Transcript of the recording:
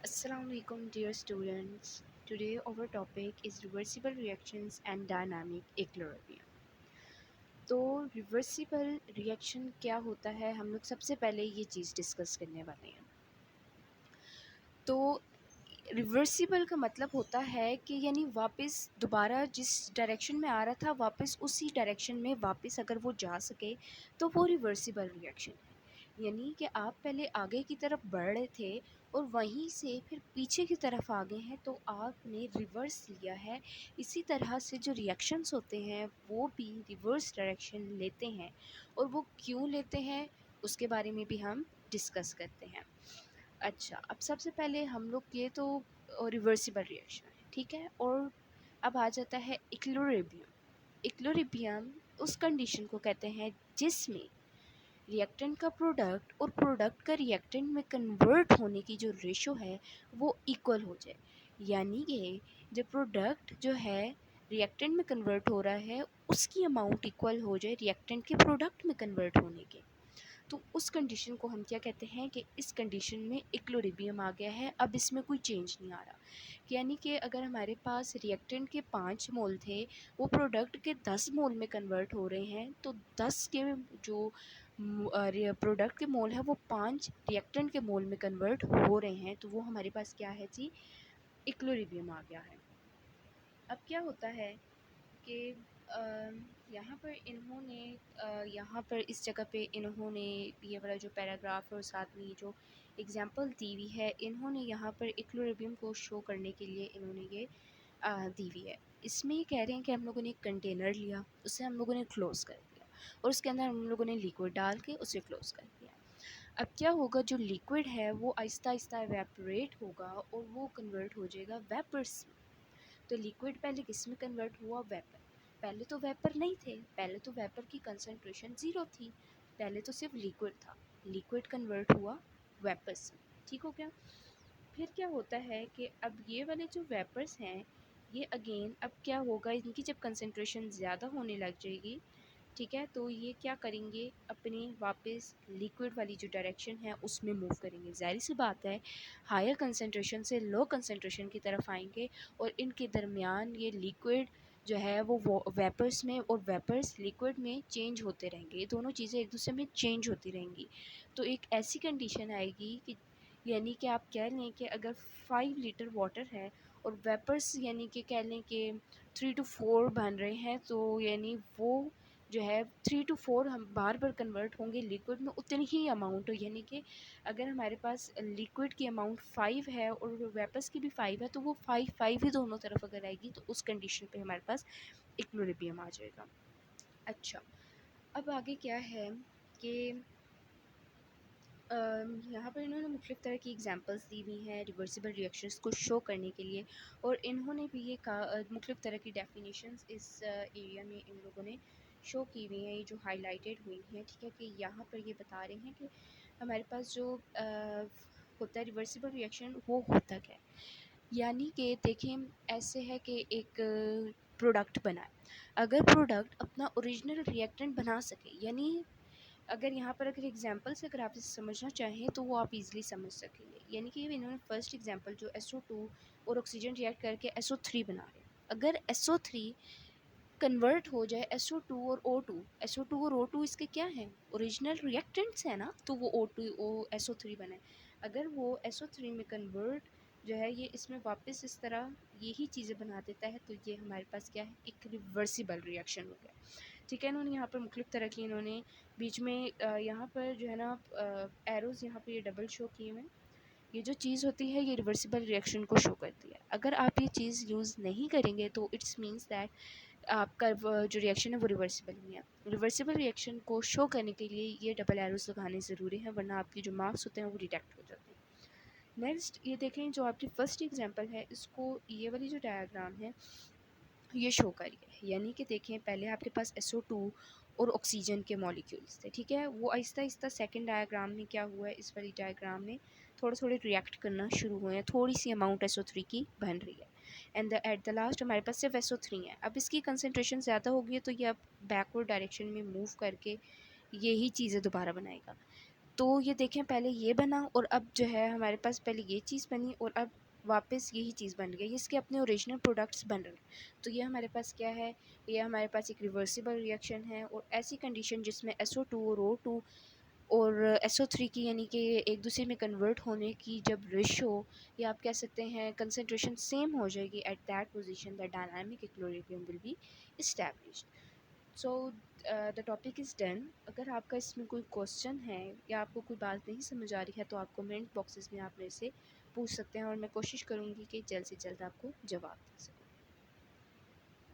Assalamualaikum dear students. Today our topic is reversible reactions and dynamic equilibrium. तो reversible reaction क्या होता है हम लोग सबसे पहले ये चीज़ डिस्कस करने वाले हैं। तो रिवर्सिबल का मतलब होता है कि यानी वापस दोबारा जिस डायरेक्शन में आ रहा था वापस उसी डायरेक्शन में वापस अगर वो जा सके तो वो रिवर्सिबल रिएक्शन है। यानी कि आप पहले आगे की तरफ बढ़ रहे थे और वहीं से फिर पीछे की तरफ आ गए हैं तो आपने रिवर्स लिया है। इसी तरह से जो रिएक्शंस होते हैं वो भी रिवर्स डायरेक्शन लेते हैं और वो क्यों लेते हैं उसके बारे में भी हम डिस्कस करते हैं। अच्छा, अब सबसे पहले हम लोग ये तो रिवर्सिबल रिएक्शन है, ठीक है? और अब आ जाता है इक्विलिब्रियम। इक्विलिब्रियम उस कंडीशन को कहते हैं जिसमें रिएक्टेंट का प्रोडक्ट और प्रोडक्ट का रिएक्टेंट में कन्वर्ट होने की जो रेशो है वो इक्वल हो जाए। यानी कि जब प्रोडक्ट जो है रिएक्टेंट में कन्वर्ट हो रहा है उसकी अमाउंट इक्वल हो जाए रिएक्टेंट के प्रोडक्ट में कन्वर्ट होने के। तो उस कंडीशन को हम क्या कहते हैं कि इस कंडीशन में इक्विलिब्रियम आ गया है, अब इसमें कोई चेंज नहीं आ रहा। यानी कि अगर हमारे पास रिएक्टेंट के 5 मोल थे वो प्रोडक्ट के 10 मोल में कन्वर्ट हो रहे हैं तो 10 के जो प्रोडक्ट के मोल है वो 5 रिएक्टेंट के मोल में कन्वर्ट हो रहे हैं तो वो हमारे पास क्या है जी, इक्विलिब्रियम आ गया है। अब क्या होता है कि यहाँ पर इन्होंने यहाँ पर इस जगह पे इन्होंने ये वाला जो पैराग्राफ है और साथ में ये जो एग्जांपल दी हुई है इन्होंने यहाँ पर इक्विलिब्रियम को शो करने के लिए इन्होंने ये दी हुई है। इसमें ये कह रहे हैं कि हम लोगों ने एक कंटेनर लिया, उसे हम लोगों ने क्लोज़ कर दिया और उसके अंदर हम लोगों ने लिक्विड डाल के उसे क्लोज़ कर दिया। अब क्या होगा, जो लिक्विड है वो आहिस्ता आहिस्ता एवेपोरेट होगा और वो कन्वर्ट हो जाएगा वेपर्स में। तो लिक्विड पहले किस में कन्वर्ट हुआ, वेपर। पहले तो वेपर नहीं थे, पहले तो वेपर की कंसंट्रेशन ज़ीरो थी, पहले तो सिर्फ लिक्विड था। लिक्विड कन्वर्ट हुआ वेपर्स में, ठीक हो गया। फिर क्या होता है कि अब ये वाले जो वेपर्स हैं ये अगेन अब क्या होगा, इनकी जब कंसंट्रेशन ज़्यादा होने लग जाएगी, ठीक है, तो ये क्या करेंगे, अपनी वापस लिक्विड वाली जो डायरेक्शन है उसमें मूव करेंगे। ज़ाहिर सी बात है हायर कंसंट्रेशन से लो कंसंट्रेशन की तरफ आएंगे और इनके दरमियान ये लिक्विड जो है वो वेपर्स में और वेपर्स लिक्विड में चेंज होते रहेंगे। ये दोनों चीज़ें एक दूसरे में चेंज होती रहेंगी। तो एक ऐसी कंडीशन आएगी कि यानी कि आप कह लें कि अगर 5 लीटर वाटर है और वेपर्स यानी कि कह लें कि 3 to 4 बन रहे हैं तो यानी वो जो है 3 to 4 हम बार बार कन्वर्ट होंगे लिक्विड में उतनी ही अमाउंट हो। यानी कि अगर हमारे पास लिक्विड की अमाउंट 5 है और वेपर्स की भी 5 है तो वो 5 ही दोनों तरफ अगर आएगी तो उस कंडीशन पे हमारे पास इक्विलिब्रियम आ जाएगा। अच्छा, अब आगे क्या है कि यहाँ पर इन्होंने मुख्तलिफ़ तरह की एग्जांपल्स दी हुई हैं रिवर्सिबल रिएक्शंस को शो करने के लिए और इन्होंने भी ये मुख्तलिफ़ तरह की डेफिनेशंस इस एरिया में इन लोगों ने शो की हुई हैं, ये जो हाईलाइटेड हुई हैं, ठीक है, कि यहाँ पर ये बता रहे हैं कि हमारे पास जो होता है रिवर्सिबल रिएक्शन वो होता क्या है। यानी कि देखें ऐसे है कि एक प्रोडक्ट बना है, अगर प्रोडक्ट अपना ओरिजिनल रिएक्टेंट बना सके, यानी अगर यहाँ पर अगर एग्जांपल से अगर आप इसे समझना चाहें तो वो आप इजीली समझ सकेंगे। यानी कि इन्होंने फर्स्ट एग्जांपल जो SO2 और ऑक्सीजन रिएक्ट करके SO3 बना रहे हैं, अगर SO3 कन्वर्ट हो जाए SO2 और O2, SO2 और O2 इसके क्या हैं, ओरिजिनल रिएक्टेंट्स हैं ना, तो वो O2 SO3 बने। अगर वो SO3 में कन्वर्ट जो है ये इसमें वापस इस तरह यही चीज़ें बना देता है तो ये हमारे पास क्या है, एक रिवर्सिबल रिएक्शन हो गया। ठीक है, इन्होंने यहाँ पर मुख्तलिफ़ तरह की इन्होंने बीच में यहाँ पर जो है ना एरोज़ यहाँ पे ये डबल शो किए हुए हैं। ये जो चीज़ होती है ये रिवर्सिबल रिएक्शन को शो करती है। अगर आप ये चीज़ यूज़ नहीं करेंगे तो इट्स मीन्स दैट आपका जो रिएक्शन है वो रिवर्सिबल नहीं है। रिवर्सिबल रिएक्शन को शो करने के लिए ये डबल एरोज़ लगाने ज़रूरी है, वरना आपके जो मार्क्स होते हैं वो डिडक्ट हो जाते हैं। नेक्स्ट ये देखें, जो आपकी फर्स्ट एग्जांपल है इसको ये वाली जो डायग्राम है ये शो करिए। यानी कि देखें पहले आपके पास SO2 और ऑक्सीजन के मॉलिक्यूल्स थे, ठीक है, वो आहिस्ता आहिस्ता सेकंड डायग्राम में क्या हुआ है, इस वाली डायग्राम में थोड़े थोड़े रिएक्ट करना शुरू हुए हैं, थोड़ी सी अमाउंट SO3 की बन रही है एंड एट द लास्ट हमारे पास सिर्फ SO3 है। अब इसकी कंसनट्रेशन ज़्यादा होगी तो ये अब बैकवर्ड डायरेक्शन में मूव करके यही चीज़ें दोबारा बनाएगा। तो ये देखें, पहले ये बना और अब जो है हमारे पास पहले ये चीज़ बनी और अब वापस यही चीज़ बन गई, इसके अपने ओरिजिनल प्रोडक्ट्स बन रहे हैं। तो ये हमारे पास क्या है, ये हमारे पास एक रिवर्सिबल रिएक्शन है। और ऐसी कंडीशन जिसमें SO2 और O2 और SO3 की यानी कि एक दूसरे में कन्वर्ट होने की जब रेशो या आप कह सकते हैं कंसनट्रेशन सेम हो जाएगी, at that position the dynamic equilibrium will be established. So the topic is done. अगर आपका इसमें कोई क्वेश्चन है या आपको कोई बात नहीं समझ आ रही है तो आप कमेंट बॉक्सेस में आप मेरे से पूछ सकते हैं और मैं कोशिश करूँगी कि जल्द से जल्द आपको जवाब दे सकूँ।